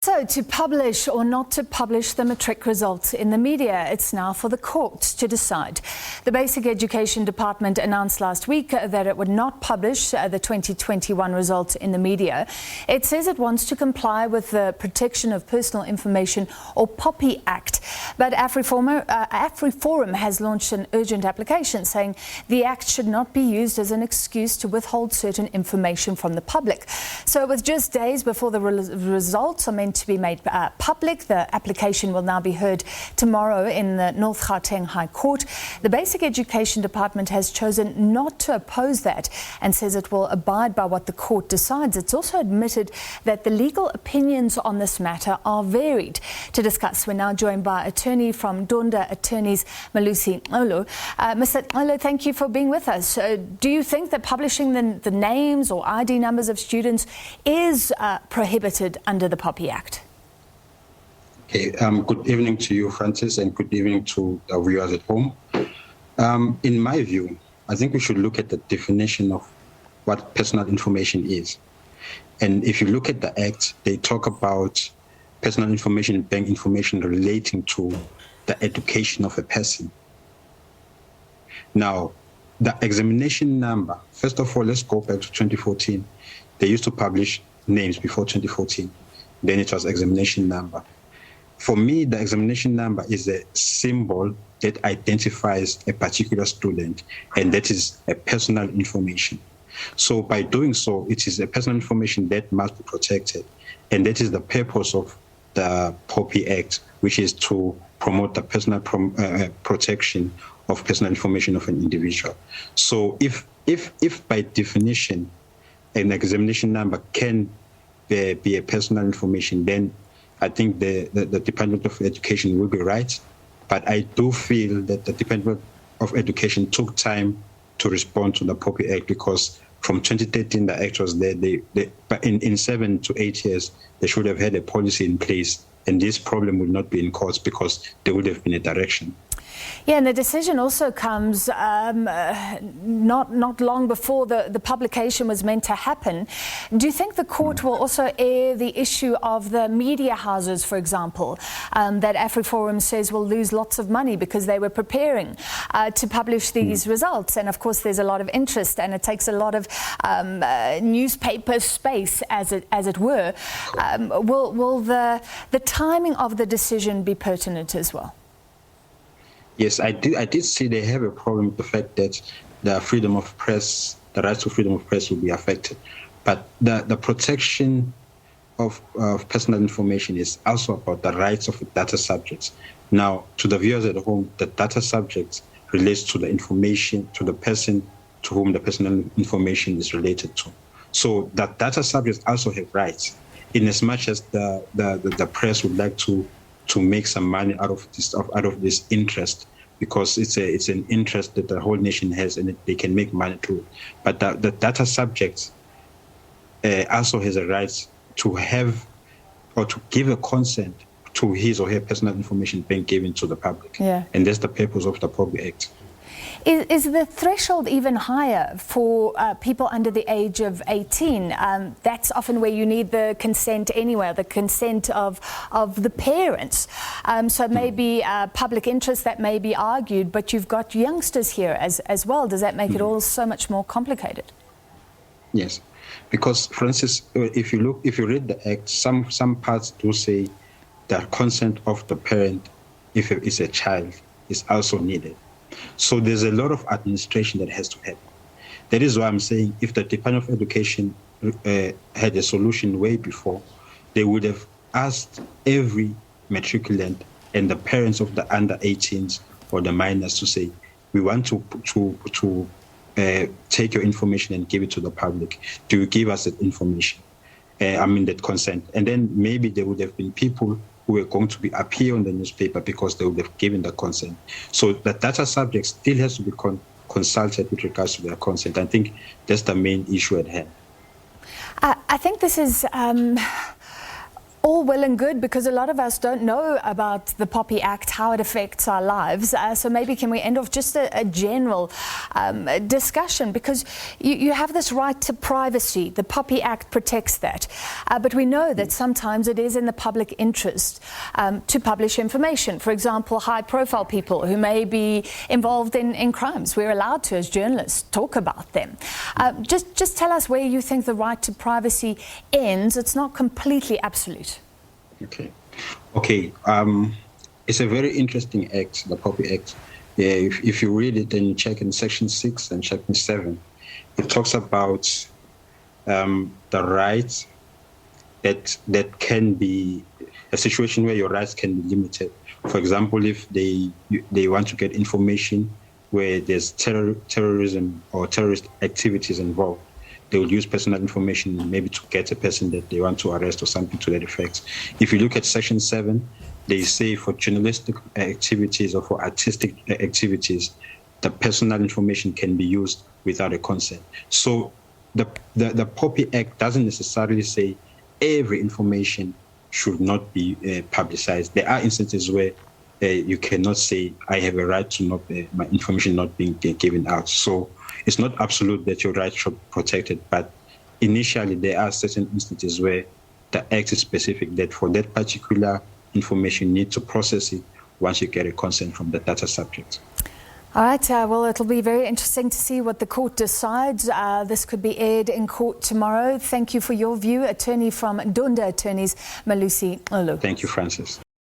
So, to publish or not to publish the matric results in the media, it's now for the courts to decide. The Basic Education Department announced last week that it would not publish the 2021 results in the media. It says it wants to comply with the Protection of Personal Information or POPI Act. But AfriForum has launched an urgent application saying the act should not be used as an excuse to withhold certain information from the public. So, with just days before the results are meant to be made public, the application will now be heard tomorrow in the North Gauteng High Court. The Basic Education Department has chosen not to oppose that and says it will abide by what the court decides. It's also admitted that the legal opinions on this matter are varied. To discuss, we're now joined by attorney from Donda Attorneys, Melusi Xulu. Mr. Xulu, thank you for being with us. Do you think that publishing the names or ID numbers of students is prohibited under the POPI Act? Okay, good evening to you, Francis, and good evening to the viewers at home. In my view, I think we should look at the definition of what personal information is. And if you look at the Act, they talk about personal information and bank information relating to the education of a person. Now, the examination number, first of all, let's go back to 2014. They used to publish names before 2014. Then it was examination number. For me, the examination number is a symbol that identifies a particular student, and that is a personal information. So by doing so, it is a personal information that must be protected. And that is the purpose of the POPI Act, which is to promote the personal protection of personal information of an individual. So if by definition, an examination number can be a personal information, then I think the Department of Education will be right. But I do feel that the Department of Education took time to respond to the POPI Act, because from 2013, the Act was there. But in 7 to 8 years, they should have had a policy in place, and this problem would not be in courts because there would have been a direction. Yeah, and the decision also comes not long before the publication was meant to happen. Do you think the court will also air the issue of the media houses, for example, that AfriForum says will lose lots of money because they were preparing to publish these results? And of course, there's a lot of interest, and it takes a lot of newspaper space, as it were. Will the timing of the decision be pertinent as well? Yes, I did see they have a problem with the fact that the freedom of press, the rights to freedom of press will be affected. But the protection of personal information is also about the rights of the data subjects. Now, to the viewers at home, the data subjects relates to the information, to the person to whom the personal information is related to. So the data subjects also have rights, in as much as the press would like to make some money out of this interest, because it's an interest that the whole nation has, and they can make money through it. But the data subject also has a right to have or to give a consent to his or her personal information being given to the public. Yeah. And that's the purpose of the POPI Act. Is the threshold even higher for people under the age of 18? That's often where you need the consent anyway, the consent of the parents. So maybe public interest that may be argued, but you've got youngsters here as well. Does that make it all so much more complicated? Yes, because, Francis, if you read the Act, some parts do say the consent of the parent, if it's a child, is also needed. So there's a lot of administration that has to happen. That is why I'm saying, if the Department of Education had a solution way before, they would have asked every matriculant and the parents of the under 18s or the minors to say, we want to take your information and give it to the public. Do you give us that information? That consent. And then maybe there would have been people who are going to appear on the newspaper because they would have given the consent. So the data subject still has to be consulted with regards to their consent. I think that's the main issue at hand. I think this is All well and good, because a lot of us don't know about the POPI Act, how it affects our lives. So maybe can we end off just a general discussion, because you have this right to privacy. The POPI Act protects that. But we know that sometimes it is in the public interest to publish information. For example, high-profile people who may be involved in crimes. We're allowed to, as journalists, talk about them. Just tell us where you think the right to privacy ends. It's not completely absolute. Okay. It's a very interesting act, the POPI Act. If you read it and you check in Section 6 and Section 7, it talks about the rights that can be a situation where your rights can be limited. For example, if they want to get information where there's terrorism or terrorist activities involved, they will use personal information maybe to get a person that they want to arrest or something to that effect. If you look at Section 7, they say for journalistic activities or for artistic activities, the personal information can be used without a consent. So the POPI Act doesn't necessarily say every information should not be publicized. There are instances where you cannot say, I have a right to not my information not being given out. So it's not absolute that your rights should be protected, but initially there are certain instances where the Act is specific that for that particular information you need to process it once you get a consent from the data subject. All right, well, it'll be very interesting to see what the court decides. This could be aired in court tomorrow. Thank you for your view. Attorney from Donda Attorneys, Melusi Xulu. Thank you, Francis.